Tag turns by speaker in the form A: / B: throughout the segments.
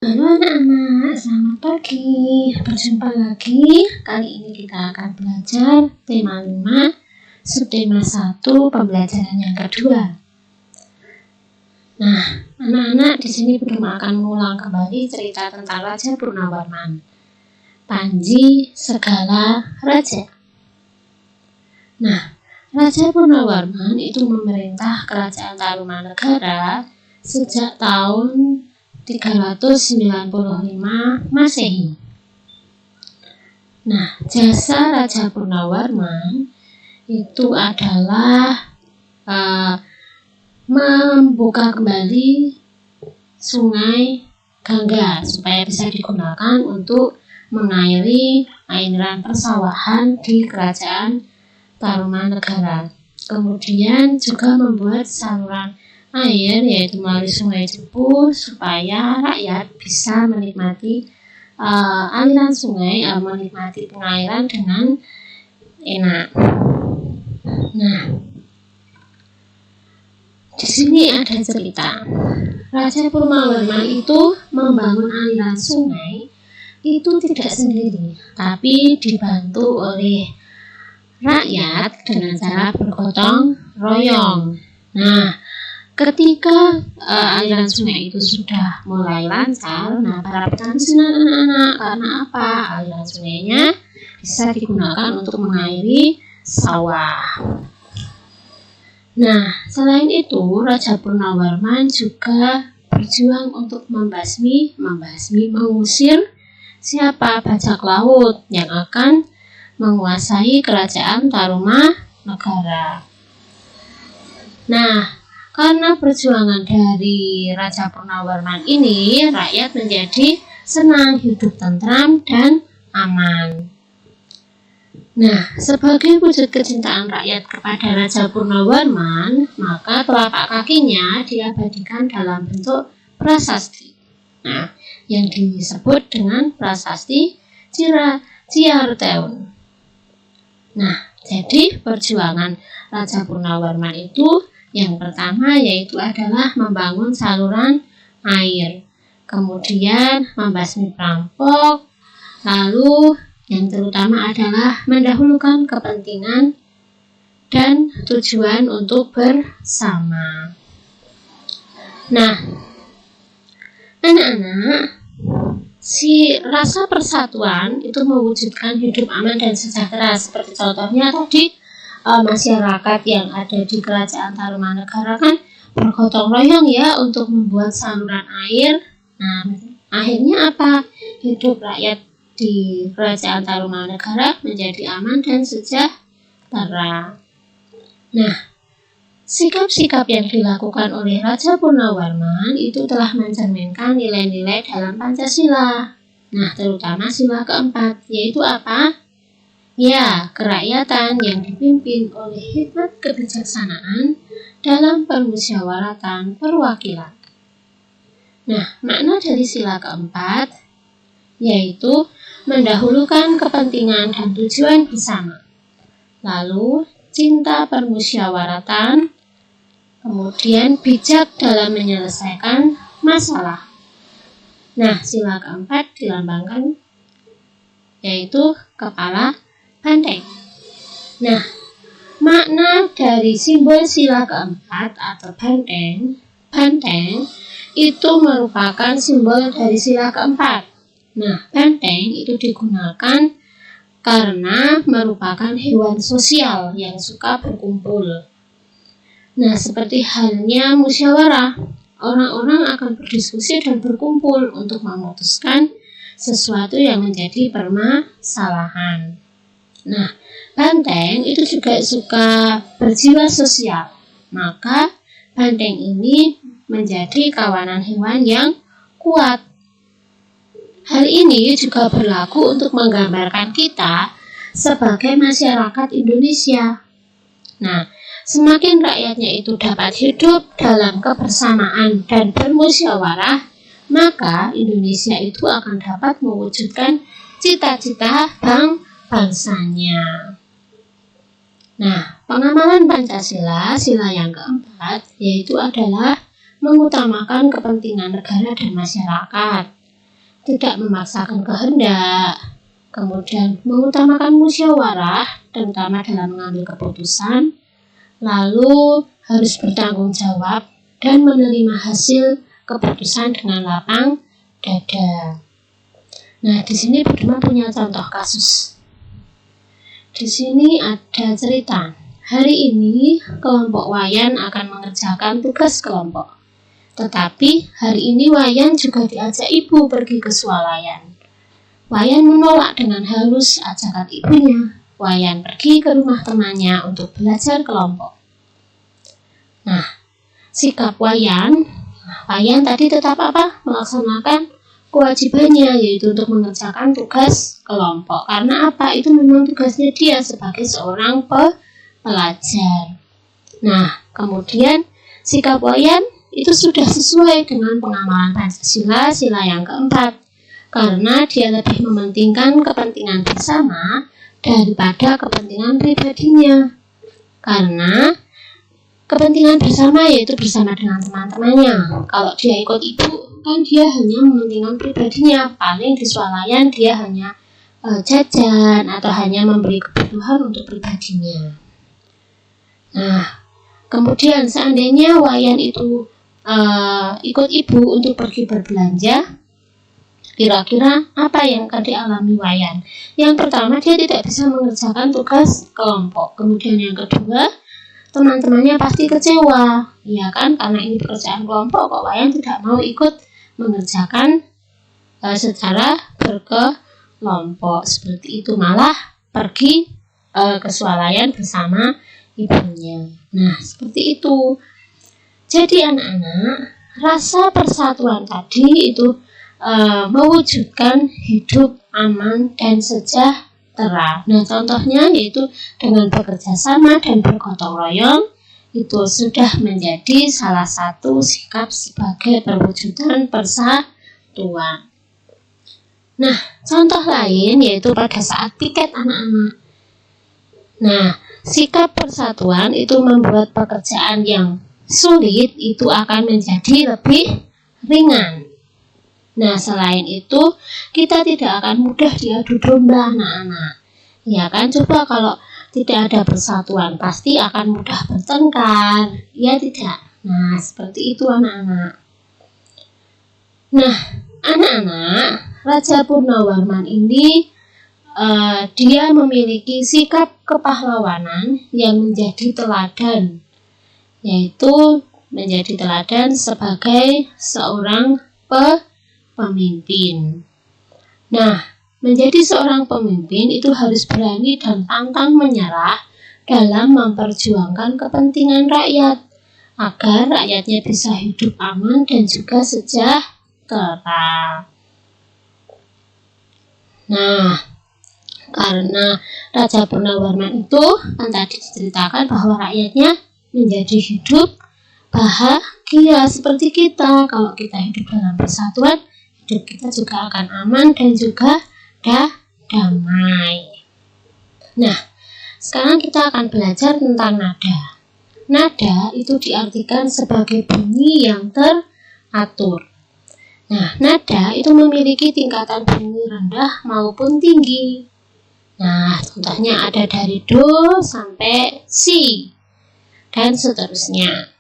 A: Halo anak-anak, selamat pagi. Berjumpa lagi. Kali ini kita akan belajar tema 5, subtema 1, pembelajaran yang kedua. Nah, anak-anak di sini belum akan mengulang kembali cerita tentang Raja Purnawarman. Panji Segala Raja. Nah, Raja Purnawarman itu memerintah kerajaan Tarumanegara sejak tahun 395 Masehi. Nah, jasa Raja Purnawarman itu adalah membuka kembali sungai Gangga supaya bisa digunakan untuk mengairi airan persawahan di kerajaan Tarumanegara. Kemudian juga membuat saluran air yaitu melalui Sungai Jebu supaya rakyat bisa menikmati aliran sungai, menikmati pengairan dengan enak. Nah, di sini ada cerita. Raja Purnawarman itu membangun aliran sungai itu tidak sendiri, tapi dibantu oleh rakyat dengan cara bergotong royong. Nah, ketika aliran sungai itu sudah mulai lancar, para petani senang anak-anak karena apa? Aliran sungainya bisa digunakan untuk mengairi sawah. Nah, selain itu Raja Purnawarman juga berjuang untuk mengusir siapa? Bajak laut yang akan menguasai kerajaan Tarumanegara. Nah, karena perjuangan dari Raja Purnawarman ini, rakyat menjadi senang, hidup tentram dan aman. Nah, sebagai wujud kecintaan rakyat kepada Raja Purnawarman, maka telapak kakinya diabadikan dalam bentuk prasasti. Nah, yang disebut dengan prasasti Ciarteun. Nah, jadi perjuangan Raja Purnawarman itu yang pertama yaitu adalah membangun saluran air, kemudian membasmi perampok, lalu yang terutama adalah mendahulukan kepentingan dan tujuan untuk bersama. Nah, anak-anak, si rasa persatuan itu mewujudkan hidup aman dan sejahtera, seperti contohnya tadi masyarakat yang ada di kerajaan Tarumanegara kan bergotong royong ya untuk membuat saluran air. Nah, akhirnya apa? Hidup rakyat di kerajaan Tarumanegara menjadi aman dan sejahtera. Nah, sikap-sikap yang dilakukan oleh Raja Purnawarman itu telah mencerminkan nilai-nilai dalam Pancasila. Nah, terutama sila keempat, yaitu apa? Ya, kerakyatan yang dipimpin oleh hikmat kebijaksanaan dalam permusyawaratan perwakilan. Nah, makna dari sila keempat yaitu mendahulukan kepentingan dan tujuan bersama. Lalu, cinta permusyawaratan, kemudian bijak dalam menyelesaikan masalah. Nah, sila keempat dilambangkan yaitu kepala banteng. Nah, makna dari simbol sila keempat atau banteng itu merupakan simbol dari sila keempat. Nah, banteng itu digunakan karena merupakan hewan sosial yang suka berkumpul. Nah, seperti halnya musyawarah, orang-orang akan berdiskusi dan berkumpul untuk memutuskan sesuatu yang menjadi permasalahan. Nah, banteng itu juga suka berjiwa sosial. Maka, banteng ini menjadi kawanan hewan yang kuat. Hal ini juga berlaku untuk menggambarkan kita sebagai masyarakat Indonesia. Nah, semakin rakyatnya itu dapat hidup dalam kebersamaan dan bermusyawarah, maka Indonesia itu akan dapat mewujudkan cita-cita bangsanya. Nah, pengamalan Pancasila, sila yang keempat, yaitu adalah mengutamakan kepentingan negara dan masyarakat. tidak memaksakan kehendak, kemudian mengutamakan musyawarah, terutama dalam mengambil keputusan, lalu harus bertanggung jawab dan menerima hasil keputusan dengan lapang dada. Nah, di sini Budiman punya contoh kasus. Di sini ada cerita. Hari ini kelompok Wayan akan mengerjakan tugas kelompok. Tetapi hari ini Wayan juga diajak ibu pergi ke swalayan. Wayan menolak dengan halus ajakan ibunya. Wayan pergi ke rumah temannya untuk belajar kelompok. Nah, sikap Wayan tadi tetap melaksanakan kewajibannya, yaitu untuk mengerjakan tugas kelompok. Karena itu memang tugasnya dia sebagai seorang pelajar. Nah, kemudian sikap Wayan itu sudah sesuai dengan pengamalan Pancasila, sila yang keempat. Karena dia lebih mementingkan kepentingan bersama daripada kepentingan pribadinya. Karena kepentingan bersama yaitu bersama dengan teman-temannya. Kalau dia ikut ibu, kan dia hanya mementingkan pribadinya. Paling di swalayan dia hanya jajan atau hanya memberi kebutuhan untuk pribadinya. Nah, kemudian seandainya Wayan itu ikut ibu untuk pergi berbelanja, kira-kira apa yang akan dialami Wayan? Yang pertama, dia tidak bisa mengerjakan tugas kelompok. Kemudian yang kedua, teman-temannya pasti kecewa, ya kan? Karena ini pekerjaan kelompok, kok Wayan tidak mau ikut mengerjakan secara berkelompok seperti itu, malah pergi ke swalayan bersama ibunya. Nah, seperti itu. Jadi anak-anak, rasa persatuan tadi itu mewujudkan hidup aman dan sejahtera. Nah, contohnya yaitu dengan bekerja sama dan bergotong royong, itu sudah menjadi salah satu sikap sebagai perwujudan persatuan. Nah, contoh lain yaitu pada saat piket anak-anak. Nah, sikap persatuan itu membuat pekerjaan yang sulit itu akan menjadi lebih ringan. Nah, selain itu, kita tidak akan mudah diadu domba anak-anak. Ya kan, coba kalau tidak ada persatuan, pasti akan mudah bertengkar. Ya tidak? Nah, seperti itu anak-anak. Nah, anak-anak, Raja Purnawarman ini dia memiliki sikap kepahlawanan yang menjadi teladan, yaitu menjadi teladan sebagai seorang pemimpin. Nah, menjadi seorang pemimpin itu harus berani dan pantang menyerah dalam memperjuangkan kepentingan rakyat, agar rakyatnya bisa hidup aman dan juga sejahtera. Nah, karena Raja Purnawarman itu kan tadi diceritakan bahwa rakyatnya menjadi hidup bahagia seperti kita. Kalau kita hidup dalam persatuan, hidup kita juga akan aman dan juga damai. Nah, sekarang kita akan belajar tentang nada. Nada itu diartikan sebagai bunyi yang teratur. Nah, nada itu memiliki tingkatan bunyi rendah maupun tinggi. Nah, contohnya ada dari do sampai si dan seterusnya.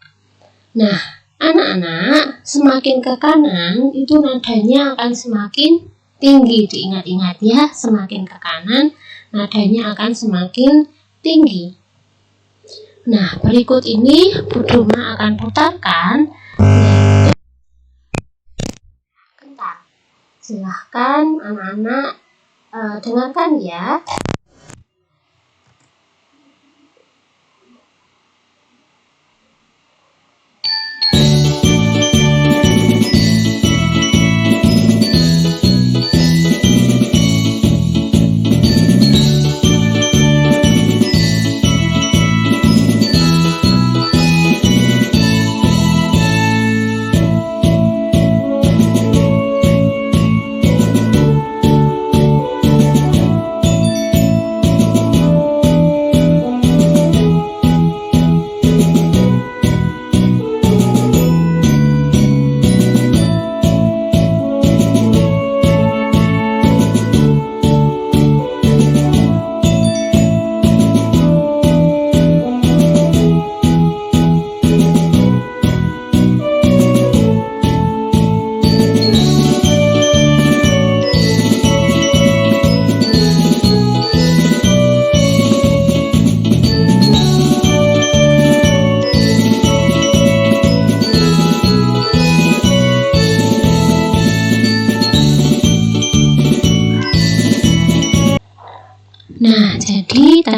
A: Nah, anak-anak, semakin ke kanan itu nadanya akan semakin tinggi. Diingat-ingat ya, semakin ke kanan nadanya akan semakin tinggi. Nah, berikut ini Buduma akan putarkan kentak. Silahkan anak-anak dengarkan ya.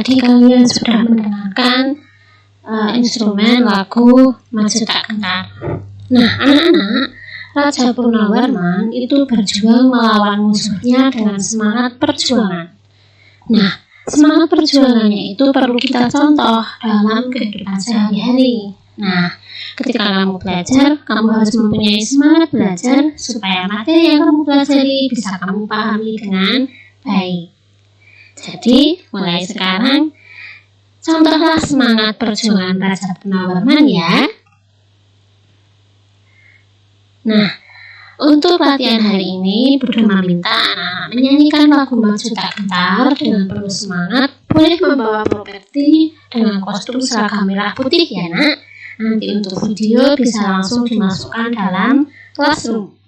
A: tadi kalian sudah mendengarkan instrumen lagu Maju Tak Gentar. Nah, anak-anak, Raja Purnawarman itu berjuang melawan musuhnya dengan semangat perjuangan. Nah, semangat perjuangannya itu perlu kita contoh dalam kehidupan sehari-hari. Nah, ketika kamu belajar, kamu harus mempunyai semangat belajar supaya materi yang kamu pelajari bisa kamu pahami dengan baik. Jadi, mulai sekarang, contohlah semangat perjuangan Raja Purnawarman ya. Nah, untuk latihan hari ini, Bunda meminta anak-anak menyanyikan lagu Maju Tak Gentar dengan penuh semangat. Boleh membawa properti dengan kostum seragam merah putih ya nak. Nanti untuk video bisa langsung dimasukkan dalam classroom.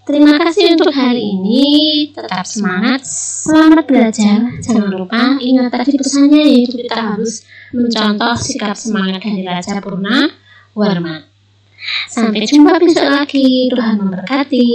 A: Terima kasih untuk hari ini. Tetap semangat, selamat belajar. Jangan lupa ingat tadi pesannya, yaitu kita harus mencontoh sikap semangat dari Raja Purnawarman. Sampai jumpa besok lagi. Tuhan memberkati.